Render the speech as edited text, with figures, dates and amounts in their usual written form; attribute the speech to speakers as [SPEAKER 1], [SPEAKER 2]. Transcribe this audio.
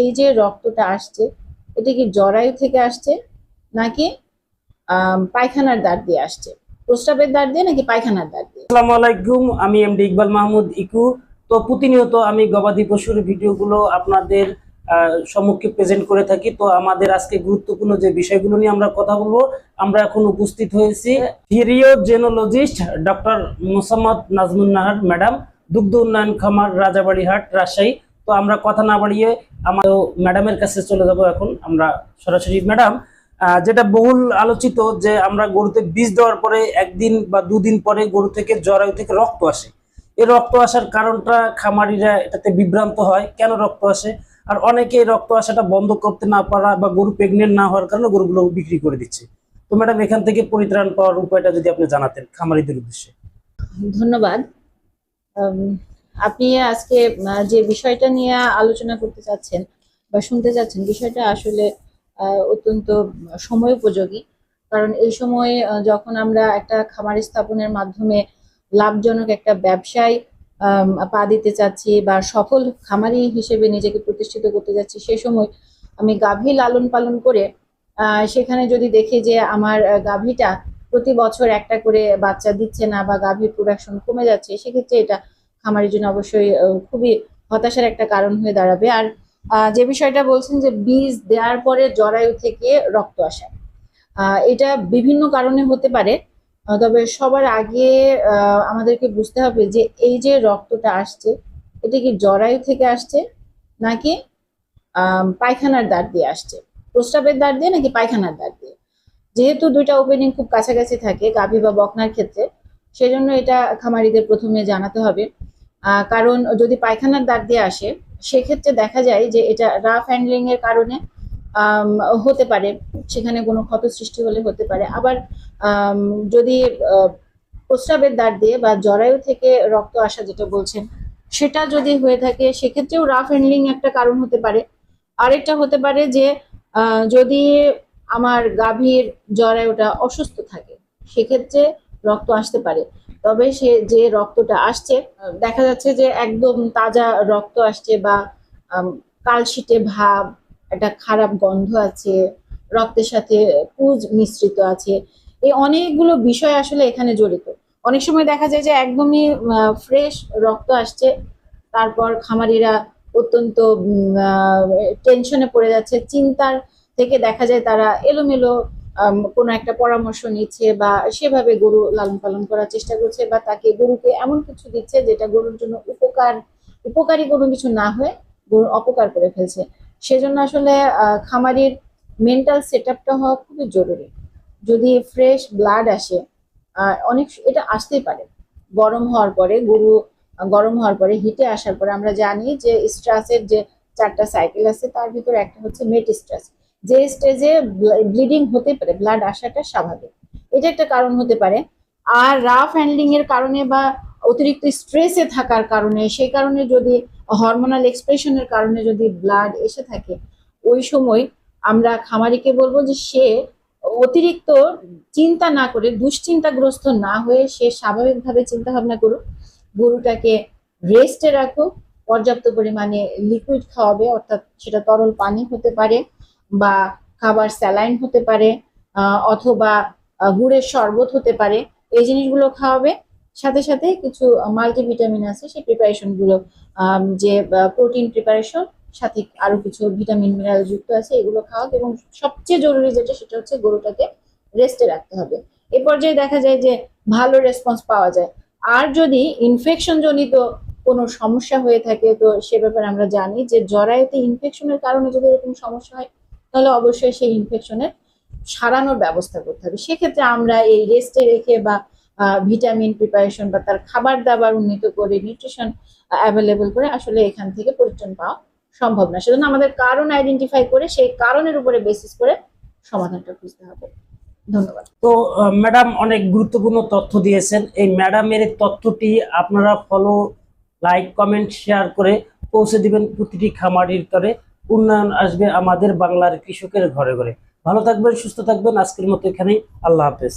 [SPEAKER 1] এই যে রক্তটা আসছে এটা কি জরায়ু থেকে আসছে নাকি পায়খানার দ্বার দিয়ে আসছে, প্রস্রাবের দ্বার দিয়ে নাকি পায়খানার দ্বার দিয়ে?
[SPEAKER 2] আসসালামু আলাইকুম, আমি এমডি ইকবাল মাহমুদ ইকু। তো প্রতিনিয়ত আমি গবাদি পশুর ভিডিওগুলো আপনাদের সম্মুখে প্রেজেন্ট করে থাকি। তো আমাদের আজকে গুরুত্বপূর্ণ যে বিষয়গুলো নিয়ে আমরা কথা বলবো, আমরা এখন উপস্থিত হয়েছি ফিরিওজেনোলজিস্ট ডক্টর মোসাম্মদ নাজমুন নাহার ম্যাডাম, দুগ্ধ উন্নয়ন খামার, রাজাবাড়িহাট, রাজশাহী। তো আমরা কথা না বাড়িয়ে আমার ম্যাডামের কাছে চলে যাব এখন আমরা সরাসরি। ম্যাডাম, যেটা বহুল আলোচিত যে আমরা গরুতে বীজ দেওয়ার পরে একদিন বা দুদিন পরে গরু থেকে জরায়ু থেকে রক্ত আসে। এই রক্ত আসার কারণটা খামারিরা এটাতে বিভ্রান্ত হয়, কেন রক্ত আসে, আর অনেকে রক্ত আসাটা বন্ধ করতে না পারা বা গরু প্রেগনেন্ট না হওয়ার কারণে গরুগুলো বিক্রি করে দিচ্ছে। তো ম্যাডাম, এখান থেকে পরিত্রাণ পাওয়ার উপায়টা যদি আপনি জানাতেন খামারিদের উদ্দেশ্যে।
[SPEAKER 1] ধন্যবাদ। আপনি আজকে যে বিষয়টা নিয়ে আলোচনা করতে চাচ্ছেন বা শুনতে চাচ্ছেন, বিষয়টা আসলে অত্যন্ত সময় উপযোগী। কারণ এই সময় যখন আমরা একটা খামার স্থাপনের মাধ্যমে লাভজনক একটা ব্যবসায় পা দিতে চাচ্ছি বা সফল খামারি হিসেবে নিজেকে প্রতিষ্ঠিত করতে যাচ্ছি, সে সময় আমি গাভী লালন পালন করে সেখানে যদি দেখি যে আমার গাভীটা প্রতি বছর একটা করে বাচ্চা দিচ্ছে না বা গাভীর প্রোডাকশন কমে যাচ্ছে, সেক্ষেত্রে এটা খামারের জন্য অবশ্যই খুবই হতাশার একটা কারণ হয়ে দাঁড়াবে। আর যে বিষয়টা বলছেন যে বীজ দেওয়ার পরে জরায়ু থেকে রক্ত আসা, এটা বিভিন্ন কারণে হতে পারে। তবে সবার আগে আমাদেরকে বুঝতে হবে যে এই যে রক্তটা আসছে এটা কি জরায়ু থেকে আসছে নাকি পায়খানার দ্বার দিয়ে আসছে, প্রস্রাবের দ্বার দিয়ে নাকি পায়খানার দ্বার দিয়ে। যেহেতু দুইটা ওপেনিং খুব কাছাকাছি থাকে গাভী বা বকনার ক্ষেত্রে, সেজন্য এটা খামারিদের প্রথমে জানাতে হবে। কারণ যদি পায়খানার দ্বার দিয়ে আসে সেক্ষেত্রে দেখা যায় যে এটা রাফ হ্যান্ডলিং এর কারণে হতে পারে, সেখানে কোনো ক্ষত সৃষ্টি হলে হতে পারে। আবার যদি প্রস্রাবের দ্বার দিয়ে বা জরায়ু থেকে রক্ত আসা যেটা বলছেন সেটা যদি হয়ে থাকে, সেক্ষেত্রেও রাফ হ্যান্ডলিং একটা কারণ হতে পারে। আরেকটা হতে পারে যে যদি আমার গাভীর জরায়ুটা অসুস্থ থাকে, সেক্ষেত্রে রক্ত আসতে পারে। তবে সে যে রক্তটা আসছে দেখা যাচ্ছে যে একদম তাজা রক্ত আসছে বা কালশিটে ভাব, একটা খারাপ গন্ধ আছে, রক্তের সাথে পুজ মিশ্রিত আছে, এই অনেকগুলো বিষয় আসলে এখানে জড়িত। অনেক সময় দেখা যায় যে একদমই ফ্রেশ রক্ত আসছে, তারপর খামারিরা অত্যন্ত টেনশনে পড়ে যাচ্ছে, চিন্তার থেকে দেখা যায় তারা এলোমেলো কোনো একটা পরামর্শ নিচ্ছে বা সেভাবে গরু লালন পালন করার চেষ্টা করছে, বা তাকে গরুকে এমন কিছু দিচ্ছে যেটা গরুর জন্য উপকারী কোনো কিছু না হয়ে গরুর অপকার করে ফেলছে। সেজন্য আসলে খামারির মেন্টাল সেট আপটা হওয়া খুবই জরুরি। যদি ফ্রেশ ব্লাড আসে, অনেক এটা আসতেই পারে গরম হওয়ার পরে, গরু গরম হওয়ার পরে হিটে আসার পরে। আমরা জানি যে স্ট্রাসের যে 4টা সাইকেল আছে তার ভিতরে একটা হচ্ছে মেট স্ট্রাস, যে স্টেজে ব্লিডিং হতে পারে, ব্লাড আসাটা স্বাভাবিক, এটা একটা কারণ হতে পারে। আর রাফ হ্যান্ডলিং এর কারণে বা অতিরিক্ত স্ট্রেসে থাকার কারণে, সেই কারণে যদি হরমোনাল এক্সপ্রেশনের কারণে যদি ব্লাড এসে থাকে, ওই সময় আমরা খামারিকে বলবো যে সে অতিরিক্ত চিন্তা না করে, দুশ্চিন্তাগ্রস্ত না হয়ে সে স্বাভাবিকভাবে চিন্তা ভাবনা করুক, গরুটাকে রেস্টে রাখুক, পর্যাপ্ত পরিমাণে লিকুইড খাওয়াবে, অর্থাৎ সেটা তরল পানি হতে পারে বা খাবার স্যালাইন হতে পারে, অথবা গুড়ের শরবত হতে পারে, এই জিনিসগুলো খাওয়াবে। সাথে সাথে কিছু মাল্টিভিটামিন আছে সেই প্রিপারেশন গুলো, যে প্রোটিন প্রিপারেশন, সাথে আরো কিছু ভিটামিন মিনারেল যুক্ত আছে, এগুলো খাওয়াবে। এবং সবচেয়ে জরুরি যেটা, সেটা হচ্ছে গরুটাকে রেস্টে রাখতে হবে। এ পর্যায়ে দেখা যায় যে ভালো রেসপন্স পাওয়া যায়। আর যদি ইনফেকশন জনিত কোনো সমস্যা হয়ে থাকে, তো সে ব্যাপারে আমরা জানি যে জরায়ুতে ইনফেকশনের কারণে যদি এরকম সমস্যা হয়, তাহলে অবশ্যই সেই ইনফেকশনের সারানোর ব্যবস্থা করতে হবে। সেক্ষেত্রে আমরা এই রেস্টে রেখে বা ভিটামিন প্রিপারেশন বা তার খাবার দাবার উন্নীত করে, নিউট্রিশন অ্যাভেলেবল করে আসলে এখান থেকে পরিত্রাণ পাওয়া সম্ভব না। সেজন্য আমাদের কারণ আইডেন্টিফাই করে সেই কারণের উপরে বেসিস করে সমাধানটা খুঁজতে হবে। ধন্যবাদ।
[SPEAKER 2] তো ম্যাডাম অনেক গুরুত্বপূর্ণ তথ্য দিয়েছেন। এই ম্যাডামের তথ্যটি আপনারা ফলো, লাইক, কমেন্ট, শেয়ার করে পৌঁছে দিবেন প্রতিটি খামারির তরে। উন্নয়ন আসবে আমাদের বাংলার কৃষকের ঘরে ঘরে। ভালো থাকবেন, সুস্থ থাকবেন। আজকের মতো এখানেই, আল্লাহ হাফেজ।